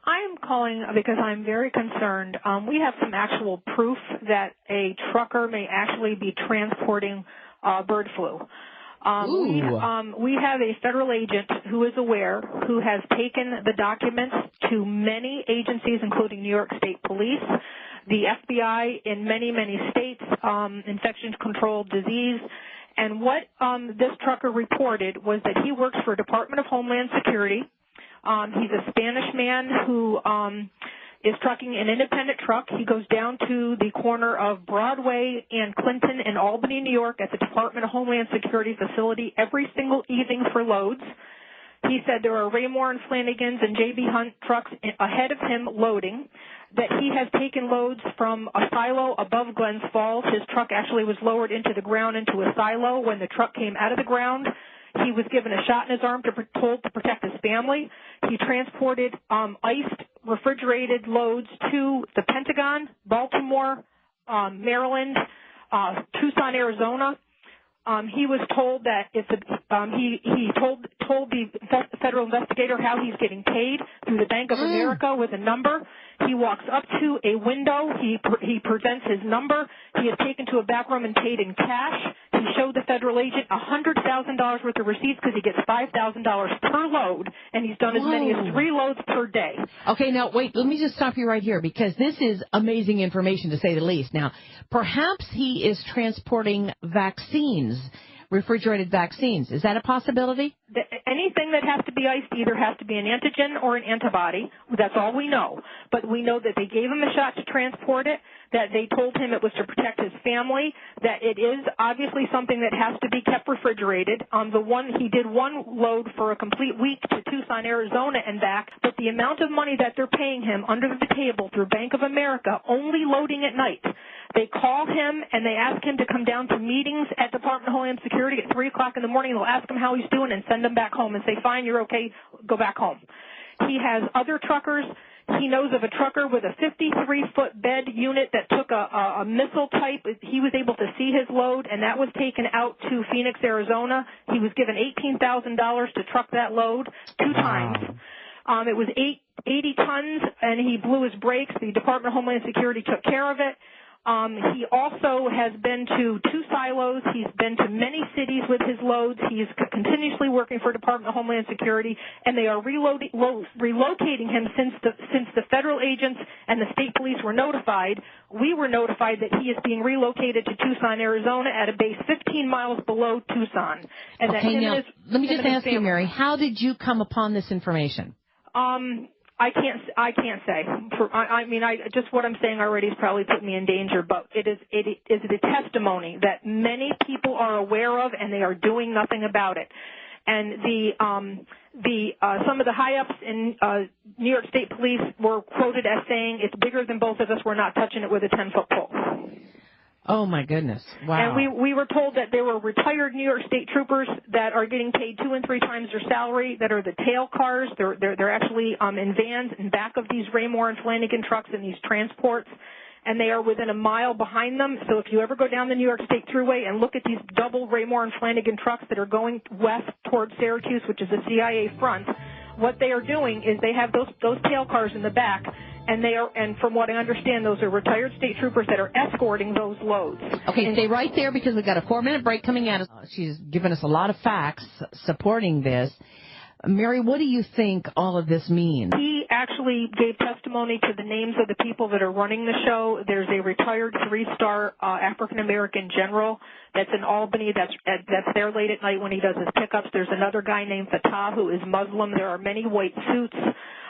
I'm calling because I'm very concerned. We have some actual proof that a trucker may actually be transporting bird flu. We have a federal agent who is aware, who has taken the documents to many agencies, including New York State Police, the FBI in many, many states, infection control disease. And what this trucker reported was that he works for Department of Homeland Security. He's a Spanish man who is trucking an independent truck. He goes down to the corner of Broadway and Clinton in Albany, New York at the Department of Homeland Security facility every single evening for loads. He said there are Raymore and Flanagan's and J.B. Hunt trucks ahead of him loading, that he has taken loads from a silo above Glens Falls. His truck actually was lowered into the ground into a silo. When the truck came out of the ground, he was given a shot in his arm told to protect his family. He transported iced, refrigerated loads to the Pentagon, Baltimore, Maryland, Tucson, Arizona. He was told that if he told the federal investigator how he's getting paid through the Bank of America with a number. He walks up to a window. He presents his number. He is taken to a back room and paid in cash. He showed the federal agent $100,000 worth of receipts because he gets $5,000 per load, and he's done as many as 3 loads per day. Okay, now wait. Let me just stop you right here because this is amazing information to say the least. Now, perhaps he is transporting vaccines. Refrigerated vaccines. Is that a possibility? Anything that has to be iced either has to be an antigen or an antibody. That's all we know. But we know that they gave him a shot to transport it, that they told him it was to protect his family, that it is obviously something that has to be kept refrigerated. He did one load for a complete week to Tucson, Arizona and back, but the amount of money that they're paying him under the table through Bank of America, only loading at night. They call him and they ask him to come down to meetings at Department of Homeland Security at 3 o'clock in the morning. They'll ask him how he's doing and send him back home and say, fine, you're okay, go back home. He has other truckers. He knows of a trucker with a 53-foot bed unit that took a missile type. He was able to see his load, and that was taken out to Phoenix, Arizona. He was given $18,000 to truck that load 2 times. It was 80 tons, and he blew his brakes. The Department of Homeland Security took care of it. He also has been to 2 silos. He's been to many cities with his loads. He's continuously working for Department of Homeland Security, and they are relocating him since the federal agents and the state police were notified. We were notified that he is being relocated to Tucson, Arizona, at a base 15 miles below Tucson. And okay, now let me just ask you, Mary, how did you come upon this information? I can't say. Just what I'm saying already has probably put me in danger, but it is the testimony that many people are aware of, and they are doing nothing about it. And some of the high ups in New York State Police were quoted as saying, "It's bigger than both of us. We're not touching it with a 10-foot pole." Oh, my goodness. Wow. And we were told that there were retired New York State troopers that are getting paid 2 and 3 times their salary, that are the tail cars. They're actually in vans in back of these Raymore and Flanagan trucks in these transports, and they are within a mile behind them. So if you ever go down the New York State Thruway and look at these double Raymore and Flanagan trucks that are going west towards Syracuse, which is a CIA front, what they are doing is they have those tail cars in the back, and from what I understand, those are retired state troopers that are escorting those loads. Okay, stay right there because we've got a 4-minute break coming at us. She's given us a lot of facts supporting this. Mary, what do you think all of this means? He actually gave testimony to the names of the people that are running the show. There's a retired 3-star African-American general that's in Albany that's there late at night when he does his pickups. There's another guy named Fatah who is Muslim. There are many white suits.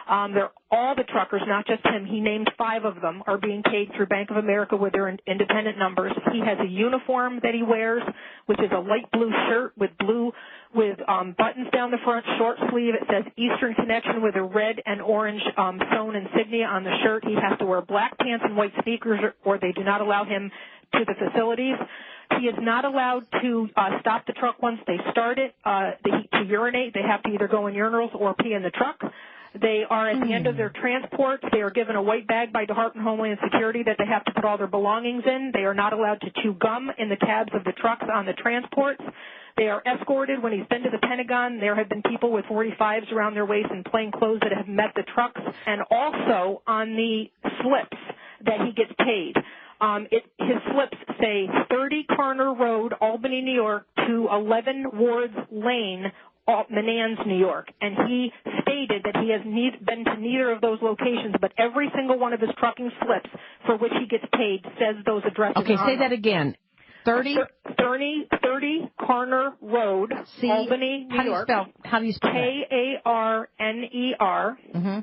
All the truckers, not just him, he named 5 of them, are being paid through Bank of America with their independent numbers. He has a uniform that he wears, which is a light blue shirt with buttons down the front, short sleeve. It says Eastern Connection with a red and orange sewn insignia on the shirt. He has to wear black pants and white sneakers, or they do not allow him to the facilities. He is not allowed to stop the truck once they start it to urinate. They have to either go in urinals or pee in the truck. They are at the end of their transports. They are given a white bag by Department of Homeland Security that they have to put all their belongings in. They are not allowed to chew gum in the cabs of the trucks on the transports. They are escorted when he's been to the Pentagon. There have been people with 45s around their waist in plain clothes that have met the trucks, and also on the slips that he gets paid. His slips say 30 Carner Road, Albany, New York, to 11 Wards Lane, Menands, New York. And he stated that he has been to neither of those locations, but every single one of his trucking slips for which he gets paid says those addresses. Okay, say that again. 30 Carner Road, Albany, New York. How do you spell Karner. Mm-hmm.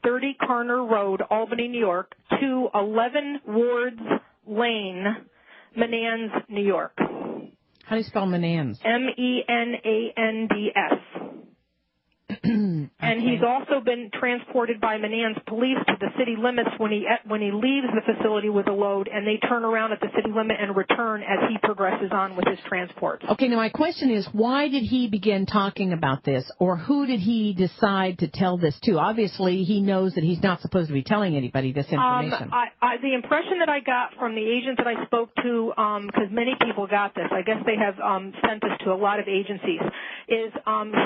30 Carner Road, Albany, New York, to 11 Wards Lane, Menands, New York. How do you spell Menands? Menands. And he's also been transported by Menands police to the city limits when he leaves the facility with a load, and they turn around at the city limit and return as he progresses on with his transports. Okay, now my question is, why did he begin talking about this, or who did he decide to tell this to? Obviously, he knows that he's not supposed to be telling anybody this information. The impression that I got from the agent that I spoke to, because many people got this, I guess they have sent this to a lot of agencies, is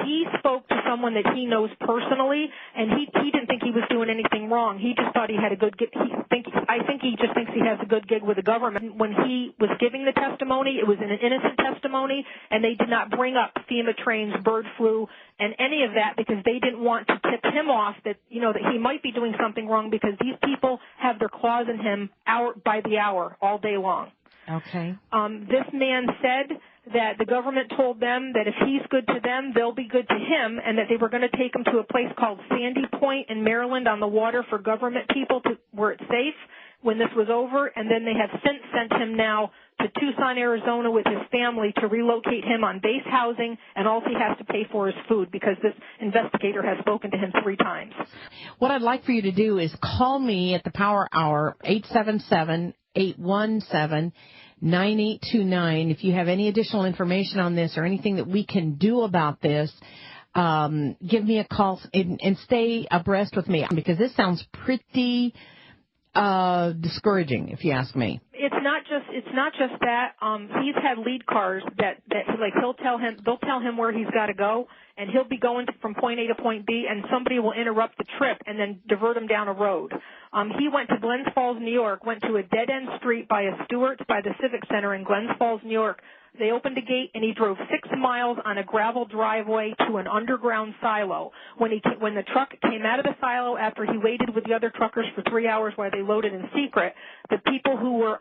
he spoke to someone that he knows personally, and he didn't think he was doing anything wrong. He just thought he had a good gig. I think he just thinks he has a good gig with the government. When he was giving the testimony, it was an innocent testimony, and they did not bring up FEMA trains, bird flu, and any of that because they didn't want to tip him off that that he might be doing something wrong because these people have their claws in him hour by the hour, all day long. Okay. This man said that the government told them that if he's good to them, they'll be good to him, and that they were going to take him to a place called Sandy Point in Maryland on the water for government people where it's safe when this was over, and then they have since sent him now to Tucson, Arizona with his family to relocate him on base housing, and all he has to pay for is food because this investigator has spoken to him 3 times. What I'd like for you to do is call me at the Power Hour, 877-817-9829. If you have any additional information on this or anything that we can do about this, give me a call and stay abreast with me because this sounds pretty discouraging, if you ask me. It's not just that. He's had lead cars that like they'll tell him where he's got to go, and he'll be going from point A to point B, and somebody will interrupt the trip and then divert him down a road. He went to Glens Falls, New York, went to a dead-end street by a Stewart's by the Civic Center in Glens Falls, New York. They opened a gate, and he drove 6 miles on a gravel driveway to an underground silo. When the truck came out of the silo after he waited with the other truckers for 3 hours while they loaded in secret, the people who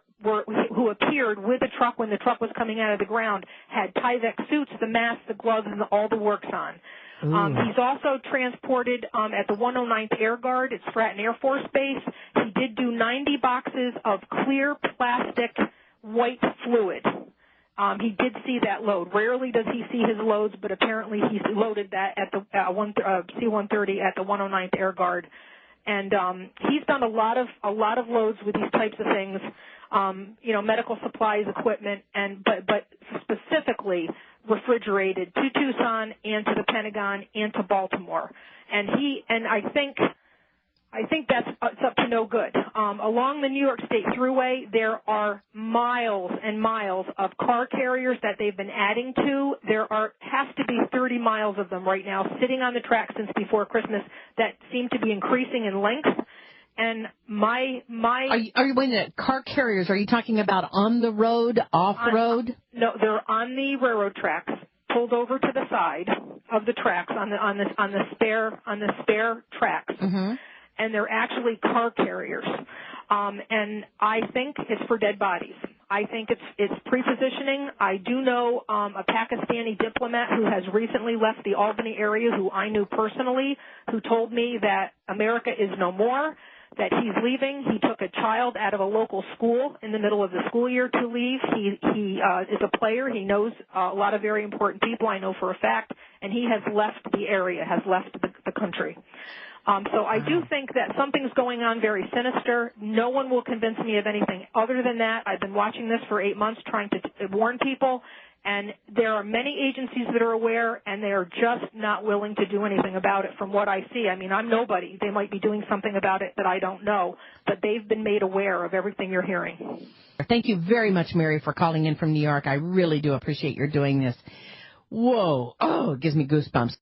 appeared with the truck when the truck was coming out of the ground had Tyvek suits, the masks, the gloves, and all the works on. He's also transported at the 109th Air Guard at Stratton Air Force Base. He did do 90 boxes of clear plastic white fluid. He did see that load. Rarely does he see his loads, but apparently he loaded that at the C-130 at the 109th Air Guard. And he's done a lot of loads with these types of things, medical supplies, equipment, but specifically refrigerated to Tucson and to the Pentagon and to Baltimore. And I think that's it's up to no good. Along the New York State Thruway, there are miles and miles of car carriers that they've been adding to. Has to be 30 miles of them right now sitting on the track since before Christmas that seem to be increasing in length. And are you waiting at car carriers? Are you talking about on the road, off the road? No, they're on the railroad tracks, pulled over to the side of the tracks on the spare tracks. Mm-hmm. And they're actually car carriers. And I think it's for dead bodies. I think it's pre-positioning. I do know a Pakistani diplomat who has recently left the Albany area who I knew personally, who told me that America is no more, that he's leaving. He took a child out of a local school in the middle of the school year to leave. He is a player. He knows a lot of very important people, I know for a fact, and he has left the area, has left the country. So I do think that something's going on very sinister. No one will convince me of anything other than that. I've been watching this for 8 months trying to warn people, and there are many agencies that are aware, and they are just not willing to do anything about it from what I see. I mean, I'm nobody. They might be doing something about it that I don't know, but they've been made aware of everything you're hearing. Thank you very much, Mary, for calling in from New York. I really do appreciate your doing this. Whoa. Oh, it gives me goosebumps.